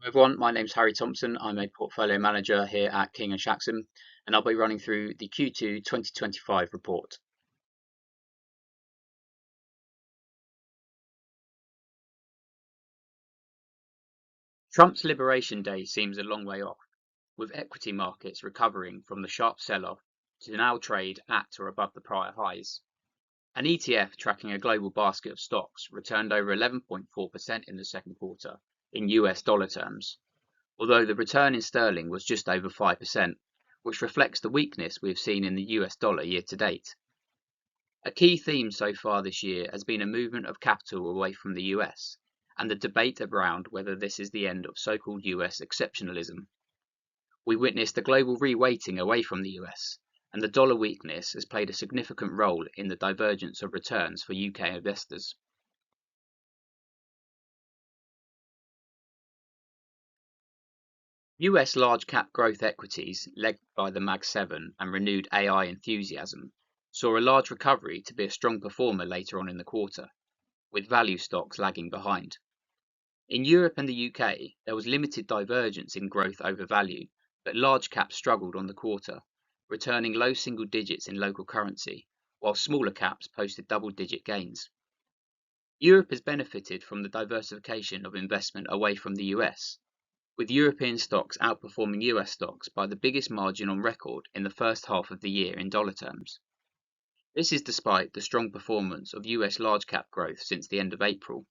Hi everyone, my name's Harry Thompson. I'm a portfolio manager here at King & Shaxson, and I'll be running through the Q2 2025 report. Trump's Liberation Day seems a long way off, with equity markets recovering from the sharp sell-off to now trade at or above the prior highs. An ETF tracking a global basket of stocks returned over 11.4% in the second quarter in US dollar terms, although the return in sterling was just over 5%, which reflects the weakness we have seen in the US dollar year to date. A key theme so far this year has been a movement of capital away from the US, and the debate around whether this is the end of so-called US exceptionalism. We witnessed a global reweighting away from the US, and the dollar weakness has played a significant role in the divergence of returns for UK investors. US large cap growth equities, led by the Mag 7 and renewed AI enthusiasm, saw a large recovery to be a strong performer later on in the quarter, with value stocks lagging behind. In Europe and the UK, there was limited divergence in growth over value, but large caps struggled on the quarter, returning low single digits in local currency, while smaller caps posted double-digit gains. Europe has benefited from the diversification of investment away from the US, with European stocks outperforming US stocks by the biggest margin on record in the first half of the year in dollar terms. This is despite the strong performance of US large cap growth since the end of April.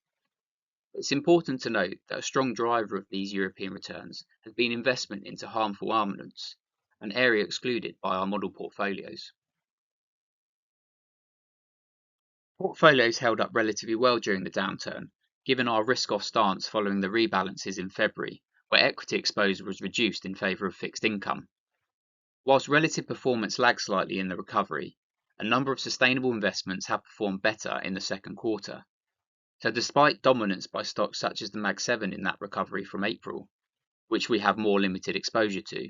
It's important to note that a strong driver of these European returns has been investment into harmful armaments, an area excluded by our model portfolios. Portfolios held up relatively well during the downturn, given our risk-off stance following the rebalances in February, where equity exposure was reduced in favour of fixed income. Whilst relative performance lagged slightly in the recovery, a number of sustainable investments have performed better in the second quarter. So despite dominance by stocks such as the Mag 7 in that recovery from April, which we have more limited exposure to,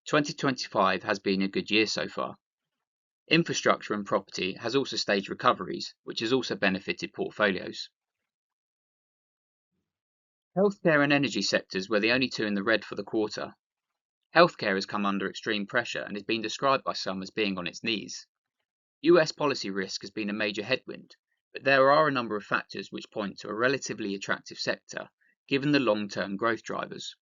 2025 has been a good year so far. Infrastructure and property has also staged recoveries, which has also benefited portfolios. Healthcare and energy sectors were the only two in the red for the quarter. Healthcare has come under extreme pressure and is being described by some as being on its knees. US policy risk has been a major headwind, but there are a number of factors which point to a relatively attractive sector, given the long-term growth drivers.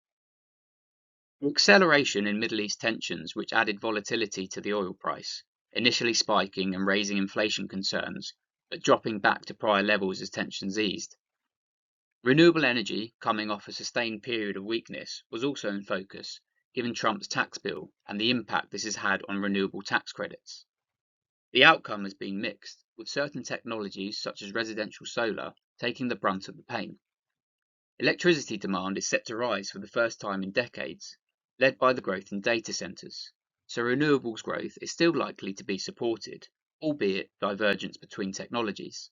The acceleration in Middle East tensions, which added volatility to the oil price, initially spiking and raising inflation concerns, but dropping back to prior levels as tensions eased. Renewable energy, coming off a sustained period of weakness, was also in focus, given Trump's tax bill and the impact this has had on renewable tax credits. The outcome has been mixed, with certain technologies such as residential solar taking the brunt of the pain. Electricity demand is set to rise for the first time in decades, led by the growth in data centers, so renewables growth is still likely to be supported, albeit divergence between technologies.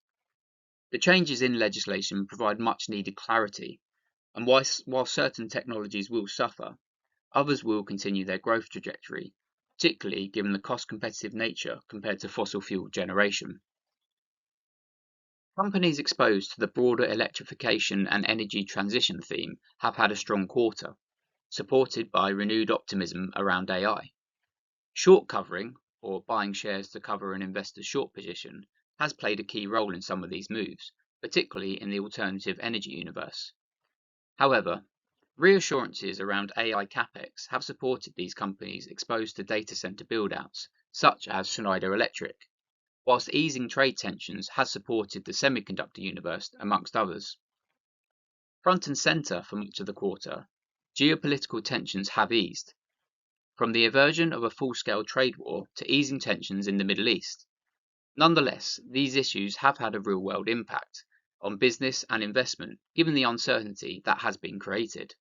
The changes in legislation provide much needed clarity, and while certain technologies will suffer, others will continue their growth trajectory, particularly given the cost-competitive nature compared to fossil fuel generation. Companies exposed to the broader electrification and energy transition theme have had a strong quarter, supported by renewed optimism around AI. Short covering, or buying shares to cover an investor's short position, has played a key role in some of these moves, particularly in the alternative energy universe. However, reassurances around AI capex have supported these companies exposed to data center build-outs, such as Schneider Electric, whilst easing trade tensions has supported the semiconductor universe, amongst others. Front and center for much of the quarter, geopolitical tensions have eased, from the aversion of a full-scale trade war to easing tensions in the Middle East. Nonetheless, these issues have had a real-world impact on business and investment, given the uncertainty that has been created.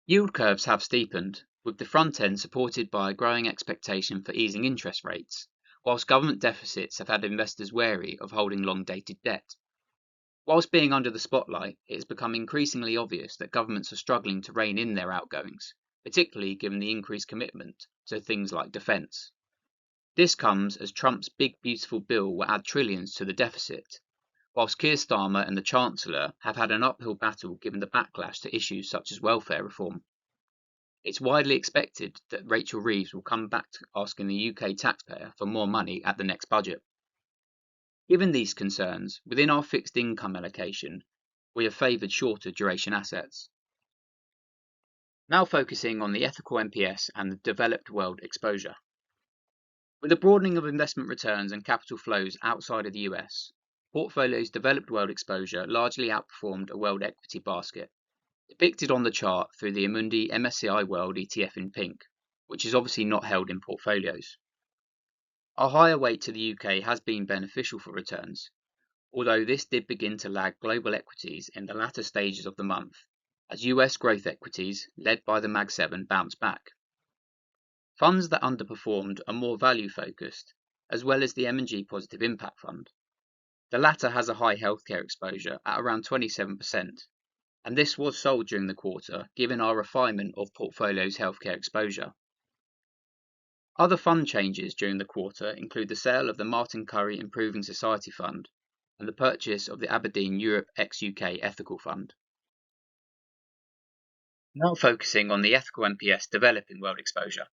Yield curves have steepened, with the front end supported by a growing expectation for easing interest rates, whilst government deficits have had investors wary of holding long-dated debt. Whilst being under the spotlight, it has become increasingly obvious that governments are struggling to rein in their outgoings, particularly given the increased commitment to things like defence. This comes as Trump's big beautiful bill will add trillions to the deficit, whilst Keir Starmer and the Chancellor have had an uphill battle given the backlash to issues such as welfare reform. It's widely expected that Rachel Reeves will come back to asking the UK taxpayer for more money at the next budget. Given these concerns, within our fixed income allocation, we have favoured shorter duration assets. Now focusing on the ethical MPS and the developed world exposure. With the broadening of investment returns and capital flows outside of the US, portfolio's developed world exposure largely outperformed a world equity basket, depicted on the chart through the Amundi MSCI World ETF in pink, which is obviously not held in portfolios. Our higher weight to the UK has been beneficial for returns, although this did begin to lag global equities in the latter stages of the month, as US growth equities, led by the Mag 7, bounced back. Funds that underperformed are more value-focused, as well as the M&G Positive Impact Fund. The latter has a high healthcare exposure at around 27%, and this was sold during the quarter given our refinement of portfolio's healthcare exposure. Other fund changes during the quarter include the sale of the Martin Currie Improving Society Fund and the purchase of the Aberdeen Europe ex-UK Ethical Fund. Now focusing on the ethical MPS developing world exposure.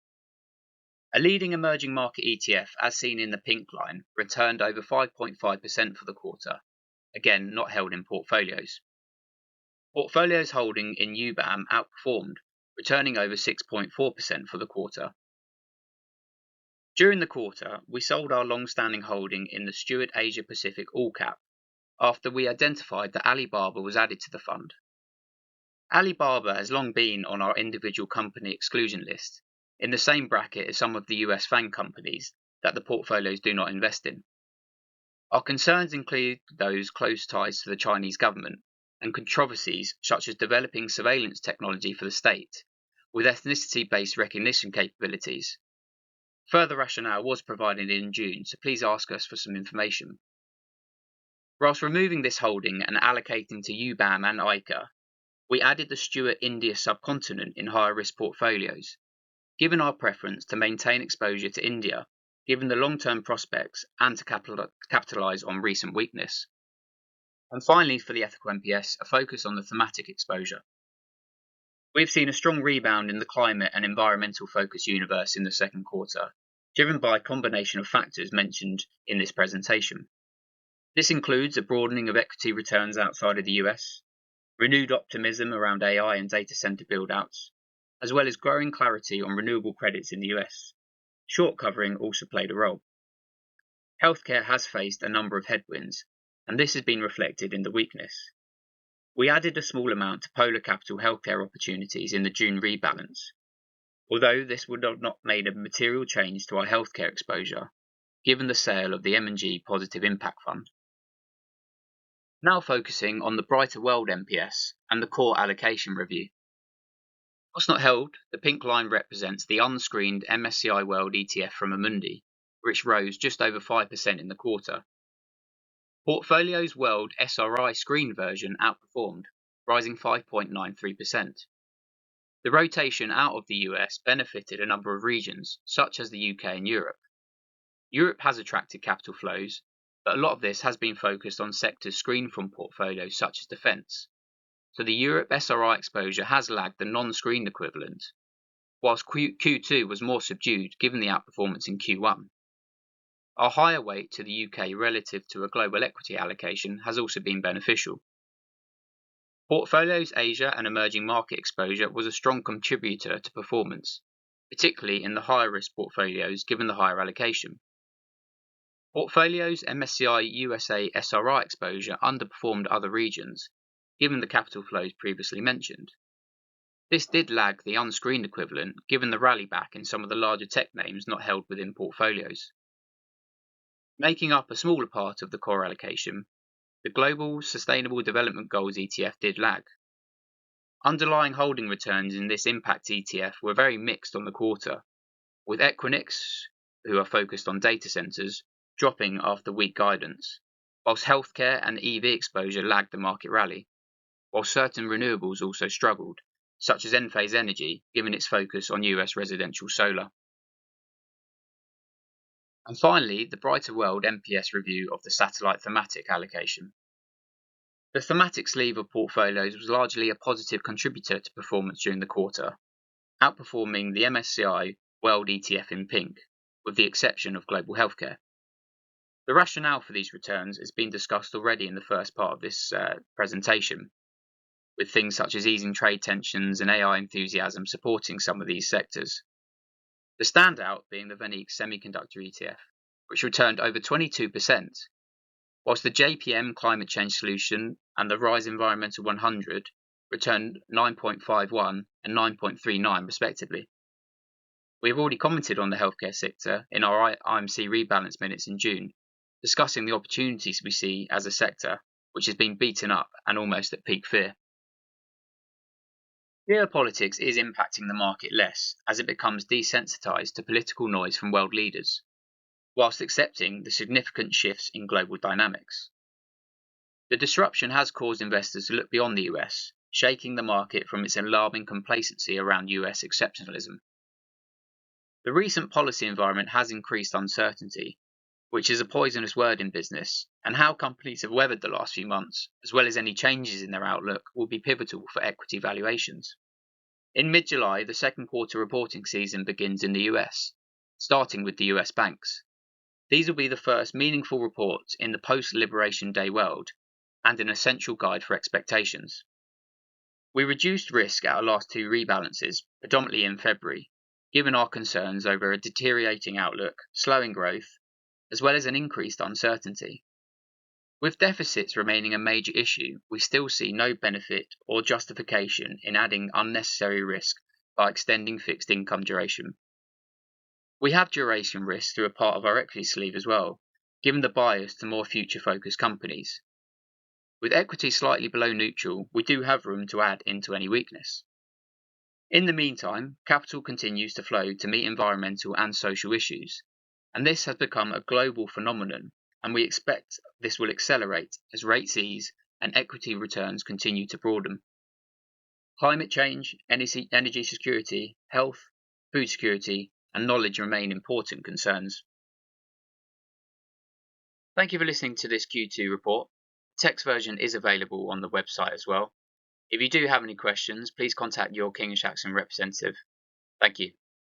A leading emerging market ETF, as seen in the pink line, returned over 5.5% for the quarter, again not held in portfolios. Portfolios holding in UBAM outperformed, returning over 6.4% for the quarter. During the quarter, we sold our long-standing holding in the Stewart Asia Pacific All Cap after we identified that Alibaba was added to the fund. Alibaba has long been on our individual company exclusion list, in the same bracket as some of the US FANG companies that the portfolios do not invest in. Our concerns include those close ties to the Chinese government and controversies such as developing surveillance technology for the state, with ethnicity-based recognition capabilities. Further rationale was provided in June, so please ask us for some information. Whilst removing this holding and allocating to UBAM and ICA, we added the Stewart India subcontinent in higher risk portfolios, given our preference to maintain exposure to India, given the long-term prospects and to capitalise on recent weakness. And finally, for the ethical MPS, a focus on the thematic exposure. We've seen a strong rebound in the climate and environmental focus universe in the second quarter, driven by a combination of factors mentioned in this presentation. This includes a broadening of equity returns outside of the US, renewed optimism around AI and data center build-outs, as well as growing clarity on renewable credits in the US. Short covering also played a role. Healthcare has faced a number of headwinds, and this has been reflected in the weakness. We added a small amount to Polar Capital healthcare opportunities in the June rebalance, although this would have not made a material change to our healthcare exposure, given the sale of the M&G Positive Impact Fund. Now focusing on the Brighter World MPS and the core allocation review. What's not held, the pink line represents the unscreened MSCI World ETF from Amundi, which rose just over 5% in the quarter. Portfolio's World SRI screen version outperformed, rising 5.93%. The rotation out of the US benefited a number of regions, such as the UK and Europe. Europe has attracted capital flows, but a lot of this has been focused on sectors screened from portfolios such as defence. So the Europe SRI exposure has lagged the non-screened equivalent, whilst Q2 was more subdued given the outperformance in Q1. Our higher weight to the UK relative to a global equity allocation has also been beneficial. Portfolio's Asia and emerging market exposure was a strong contributor to performance, particularly in the higher risk portfolios given the higher allocation. Portfolio's MSCI USA SRI exposure underperformed other regions, given the capital flows previously mentioned. This did lag the unscreened equivalent given the rally back in some of the larger tech names not held within portfolios. Making up a smaller part of the core allocation, the Global Sustainable Development Goals ETF did lag. Underlying holding returns in this impact ETF were very mixed on the quarter, with Equinix, who are focused on data centers, dropping after weak guidance, whilst healthcare and EV exposure lagged the market rally, while certain renewables also struggled, such as Enphase Energy, given its focus on US residential solar. And finally, the Brighter World MPS review of the satellite thematic allocation. The thematic sleeve of portfolios was largely a positive contributor to performance during the quarter, outperforming the MSCI World ETF in pink, with the exception of global healthcare. The rationale for these returns has been discussed already in the first part of this presentation, with things such as easing trade tensions and AI enthusiasm supporting some of these sectors. The standout being the VanEck Semiconductor ETF, which returned over 22%, whilst the JPM Climate Change Solution and the Rise Environmental 100 returned 9.51 and 9.39 respectively. We have already commented on the healthcare sector in our IMC rebalance minutes in June, discussing the opportunities we see as a sector which has been beaten up and almost at peak fear. Geopolitics is impacting the market less as it becomes desensitized to political noise from world leaders, whilst accepting the significant shifts in global dynamics. The disruption has caused investors to look beyond the US, shaking the market from its alarming complacency around US exceptionalism. The recent policy environment has increased uncertainty, which is a poisonous word in business, and how companies have weathered the last few months, as well as any changes in their outlook, will be pivotal for equity valuations. In mid-July, the second quarter reporting season begins in the US, starting with the US banks. These will be the first meaningful reports in the post-Liberation Day world, and an essential guide for expectations. We reduced risk at our last two rebalances, predominantly in February, given our concerns over a deteriorating outlook, slowing growth, as well as an increased uncertainty. With deficits remaining a major issue, we still see no benefit or justification in adding unnecessary risk by extending fixed income duration. We have duration risk through a part of our equity sleeve as well, given the bias to more future-focused companies. With equity slightly below neutral, we do have room to add into any weakness. In the meantime, capital continues to flow to meet environmental and social issues, and this has become a global phenomenon, and we expect this will accelerate as rates ease and equity returns continue to broaden. Climate change, energy security, health, food security, and knowledge remain important concerns. Thank you for listening to this Q2 report. The text version is available on the website as well. If you do have any questions, please contact your King & Jackson representative. Thank you.